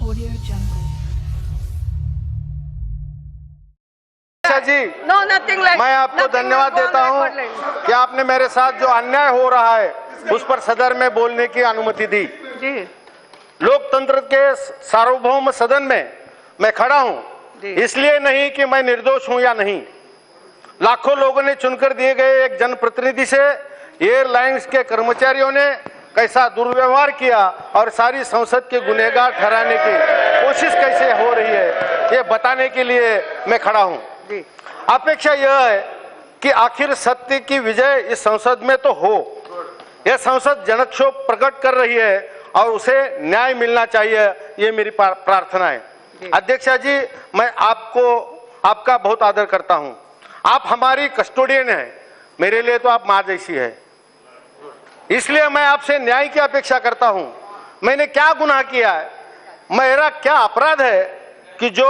Audio Jungle. जी No, nothing like. मैं आपको nothing धन्यवाद will go देता on हूं record line. कि आपने मेरे साथ जो अन्याय हो रहा है उस पर सदन में बोलने की अनुमति दी। जी लोकतंत्र के सार्वभौम सदन में मैं खड़ा हूं, जी। इसलिए नहीं कि मैं निर्दोष हूं या नहीं। लाखों लोगों ने चुनकर दिए गए एक जनप्रतिनिधि से एयरलाइंस के कर्मचारियों ने कैसा दुर्व्यवहार किया और सारी संसद के गुनहगार ठहराने की कोशिश कैसे हो रही है, ये बताने के लिए मैं खड़ा हूं। जी अपेक्षा यह है कि आखिर सत्य की विजय इस संसद में तो हो। यह संसद जनक्षोभ प्रकट कर रही है और उसे न्याय मिलना चाहिए, ये मेरी प्रार्थना है। अध्यक्षा जी, मैं आपका बहुत आदर करता हूं। आप हमारी कस्टोडियन हैं, मेरे लिए तो आप मां जैसी है, इसलिए मैं आपसे न्याय की अपेक्षा करता हूं। मैंने क्या गुनाह किया है, मेरा क्या अपराध है कि जो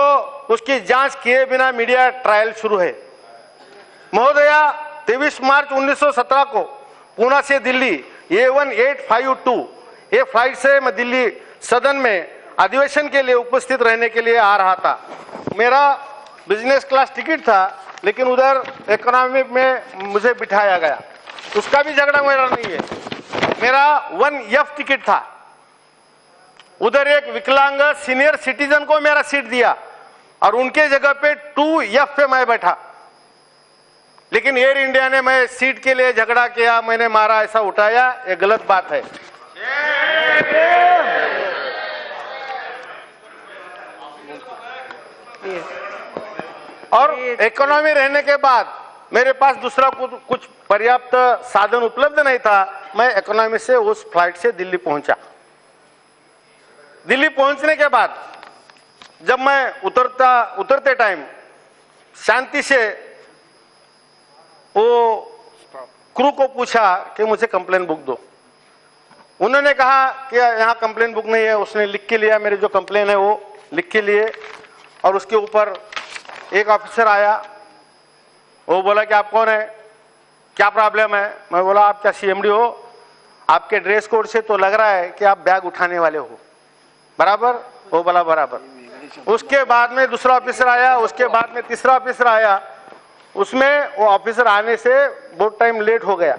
उसकी जांच किए बिना मीडिया ट्रायल शुरू है। महोदया, 23 मार्च 1917 को पुणे से दिल्ली A1852 ये फ्लाइट से मैं दिल्ली सदन में अधिवेशन के लिए उपस्थित रहने के लिए आ रहा था। मेरा बिजनेस क्लास टिकट था, लेकिन उधर इकोनॉमी में मुझे बिठाया गया। उसका भी झगड़ा मेरा नहीं है, मेरा 1F टिकट था। उधर एक विकलांग सीनियर सिटीजन को मेरा सीट दिया और उनके जगह पे 2F पे मैं बैठा। लेकिन एयर इंडिया ने मैं सीट के लिए झगड़ा किया, मैंने मारा, ऐसा उठाया, ये गलत बात है। और इकोनॉमी रहने के बाद मेरे पास दूसरा कुछ पर्याप्त साधन उपलब्ध नहीं था। मैं इकोनॉमी से उस फ्लाइट से दिल्ली पहुंचा। दिल्ली पहुंचने के बाद जब मैं उतरते टाइम शांति से वो क्रू को पूछा कि मुझे कंप्लेन बुक दो। उन्होंने कहा कि यहाँ कंप्लेन बुक नहीं है। उसने लिख के लिया, मेरे जो कंप्लेन है वो लिख के लिए, और उसके ऊपर एक ऑफिसर आया। वो बोला कि आप कौन है, क्या प्रॉब्लम है। मैं बोला आप क्या CMD हो, आपके ड्रेस कोड से तो लग रहा है कि आप बैग उठाने वाले हो, बराबर। वो बोला बराबर। उसके बाद में दूसरा ऑफिसर आया, उसके बाद में तीसरा ऑफिसर आया। उसमें वो ऑफिसर आने से बहुत टाइम लेट हो गया।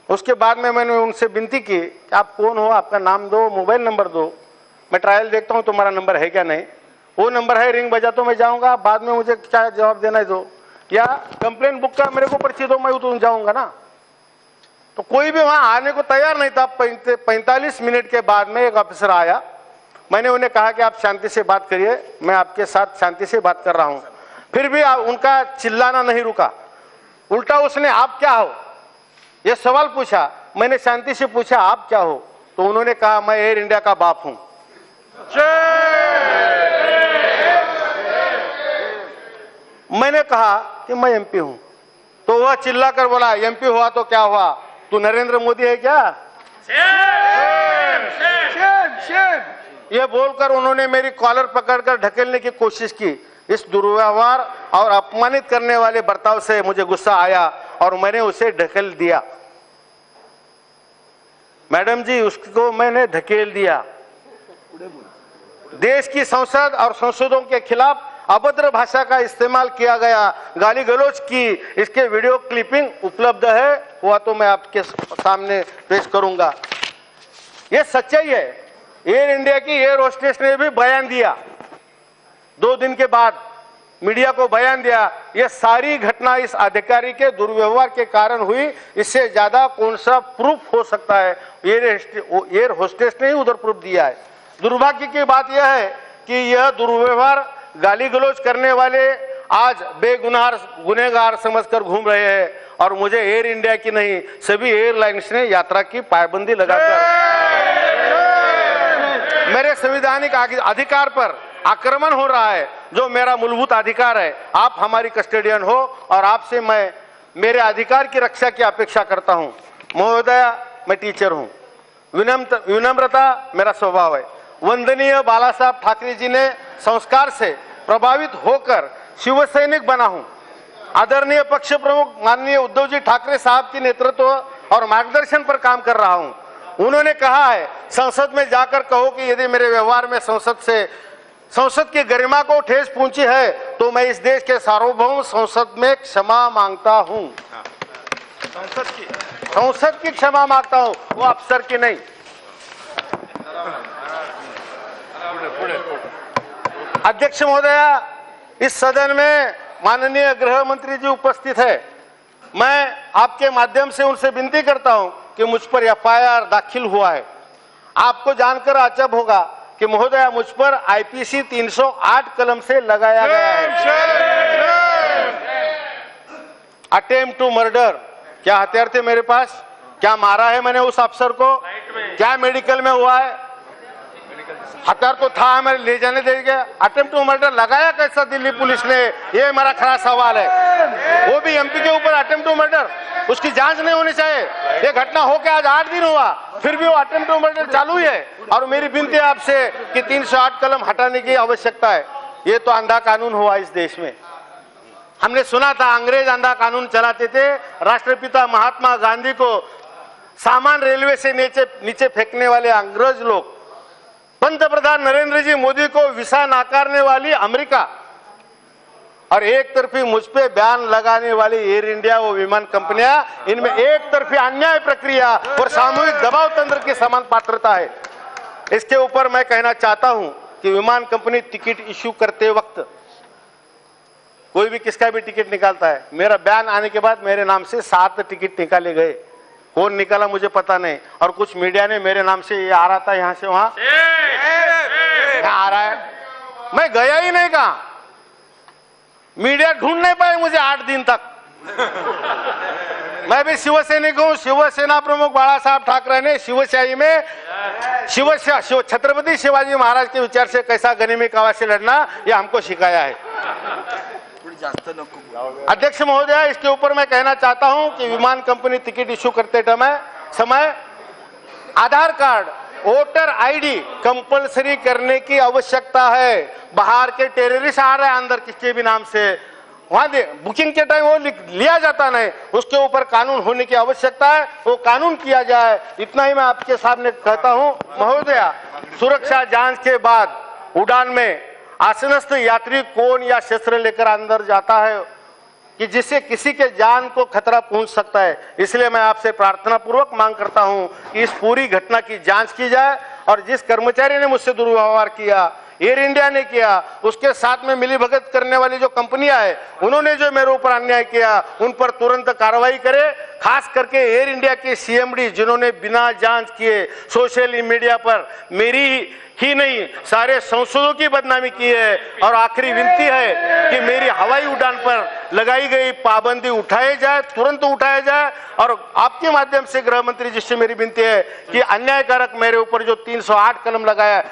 उसके बाद में मैंने उनसे विनती की कि आप कौन हो, आपका नाम दो, मोबाइल नंबर दो, मैं ट्रायल देखता हूँ तुम्हारा नंबर है क्या नहीं। वो नंबर है, रिंग बजा तो मैं जाऊंगा, बाद में मुझे क्या जवाब देना है दो, या कंप्लेन बुक का मेरे को पर्ची दो, मैं तो जाऊंगा ना। तो कोई भी वहां आने को तैयार नहीं था। 45 मिनट के बाद में एक ऑफिसर आया। मैंने उन्हें कहा कि आप शांति से बात करिए, मैं आपके साथ शांति से बात कर रहा हूं। फिर भी उनका चिल्लाना नहीं रुका। उल्टा उसने आप क्या हो ये सवाल पूछा। मैंने शांति से पूछा आप क्या हो, तो उन्होंने कहा मैं एयर इंडिया का बाप हूं। मैंने कहा कि मैं MP हूं। तो वह चिल्लाकर बोला MP हुआ तो क्या हुआ, तू नरेंद्र मोदी है क्या। ये बोलकर उन्होंने मेरी कॉलर पकड़कर ढकेलने की कोशिश की। इस दुर्व्यवहार और अपमानित करने वाले बर्ताव से मुझे गुस्सा आया और मैंने उसे ढकेल दिया। मैडम जी, उसको मैंने ढकेल दिया। देश की संसद और संसदों के खिलाफ अभद्र भाषा का इस्तेमाल किया गया, गाली गलौज की, इसके वीडियो क्लिपिंग उपलब्ध है, हुआ तो मैं आपके सामने पेश करूंगा। यह सच्चाई है। एयर इंडिया की एयर होस्टेस ने भी बयान दिया, 2 दिन के बाद मीडिया को बयान दिया। यह सारी घटना इस अधिकारी के दुर्व्यवहार के कारण हुई। इससे ज्यादा कौन सा प्रूफ हो सकता है। एयर होस्टेस ने ही उधर प्रूफ दिया है। दुर्भाग्य की बात यह है कि यह दुर्व्यवहार गाली गलौज करने वाले आज गुनहगार समझकर घूम रहे हैं और मुझे एयर इंडिया की नहीं, सभी एयरलाइंस ने यात्रा की पाबंदी लगाकर मेरे संवैधानिक अधिकार पर आक्रमण हो रहा है, जो मेरा मूलभूत अधिकार है। आप हमारी कस्टोडियन हो और आपसे मैं मेरे अधिकार की रक्षा की अपेक्षा करता हूं। महोदया, मैं टीचर हूं, विनम्रता मेरा स्वभाव है। वंदनीय बाला साहब ठाकरे जी ने संस्कार से प्रभावित होकर शिवसैनिक बना हूं। आदरणीय पक्ष प्रमुख माननीय उद्धव जी ठाकरे साहब के नेतृत्व और मार्गदर्शन पर काम कर रहा हूं। उन्होंने कहा है संसद में जाकर कहो कि यदि मेरे व्यवहार में संसद की गरिमा को ठेस पहुंची है तो मैं इस देश के सार्वभौम संसद में क्षमा मांगता हूं। संसद की क्षमा मांगता हूं, वो अफसर की नहीं। अध्यक्ष महोदया, इस सदन में माननीय गृह मंत्री जी उपस्थित है। मैं आपके माध्यम से उनसे विनती करता हूं कि मुझ पर एफआईआर दाखिल हुआ है। आपको जानकर अचंभ होगा कि महोदया मुझ पर आईपीसी 308 कलम से लगाया गया है अटेम्प्ट टू मर्डर। क्या हथियार थे मेरे पास? क्या मारा है मैंने उस अफसर को? क्या मेडिकल में हुआ है? हथियार तो था, हमें ले जाने देंगे। अटेम्प्ट टू मर्डर लगाया कैसा दिल्ली पुलिस ने, ये मेरा खरा सवाल है। वो भी एमपी के ऊपर अटेम्प्ट टू मर्डर, उसकी जांच नहीं होनी चाहिए। ये घटना होके आज 8 दिन हुआ, फिर भी वो अटेम्प्ट टू मर्डर चालू ही है। और मेरी विनती है आपसे कि 308 कलम हटाने की आवश्यकता है। ये तो अंधा कानून हुआ इस देश में। हमने सुना था अंग्रेज अंधा कानून चलाते थे। राष्ट्रपिता महात्मा गांधी को सामान रेलवे से नीचे फेंकने वाले अंग्रेज लोग, पंतप्रधान नरेंद्र जी मोदी को वीसा नाकारने वाली अमेरिका, और एक तरफी मुझ पे बयान लगाने वाली एयर इंडिया, वो विमान कंपनियां, इनमें एक तरफी अन्याय प्रक्रिया और सामूहिक दबाव तंत्र की समान पात्रता है। इसके ऊपर मैं कहना चाहता हूं कि विमान कंपनी टिकट इश्यू करते वक्त कोई भी किसका भी टिकट निकालता है, मेरा बयान आने के बाद मेरे नाम से 7 टिकट निकाले गए। कौन निकाला मुझे पता नहीं। और कुछ मीडिया ने मेरे नाम से ये आ रहा था, यहां से वहां आ रहा है, मैं गया ही नहीं। कहा मीडिया ढूंढ नहीं पाए मुझे 8 दिन तक। मैं भी शिवसैनिक हूं। शिवसेना प्रमुख बाला साहब ठाकरे ने शिवशाही में छत्रपति शिवाजी महाराज के विचार से कैसा गनिमी कावा से लड़ना, ये हमको सिखाया है। अध्यक्ष महोदय, इसके ऊपर मैं कहना चाहता हूं कि विमान कंपनी टिकट इश्यू करते समय आधार कार्ड, वोटर आईडी कंपलसरी करने की आवश्यकता है। बाहर के टेररिस्ट आ रहे हैं अंदर किसके भी नाम से, वहां बुकिंग के टाइम वो लिया जाता नहीं, उसके ऊपर कानून होने की आवश्यकता है। वो कानून किया जाए, इतना ही मैं आपके सामने कहता हूं। महोदया, सुरक्षा जांच के बाद उड़ान में आसनस्थ यात्री कौन या शस्त्र लेकर अंदर जाता है कि जिससे किसी के जान को खतरा पहुंच सकता है। इसलिए मैं आपसे प्रार्थना पूर्वक मांग करता हूं कि इस पूरी घटना की जांच की जाए और जिस कर्मचारी ने मुझसे दुर्व्यवहार किया, एयर इंडिया ने किया, उसके साथ में मिलीभगत करने वाली जो कंपनियां है, उन्होंने जो मेरे ऊपर अन्याय किया, उन पर तुरंत कार्रवाई करे। खास करके एयर इंडिया के सीएमडी, जिन्होंने बिना जांच किए सोशल मीडिया पर मेरी ही नहीं सारे सांसदों की बदनामी की है। और आखिरी विनती है कि मेरी हवाई उड़ान पर लगाई गई पाबंदी उठाई जाए, तुरंत उठाया जाए। और आपके माध्यम से गृह मंत्री जी से मेरी विनती है कि अन्यायकारक मेरे ऊपर जो 308 कलम लगाया है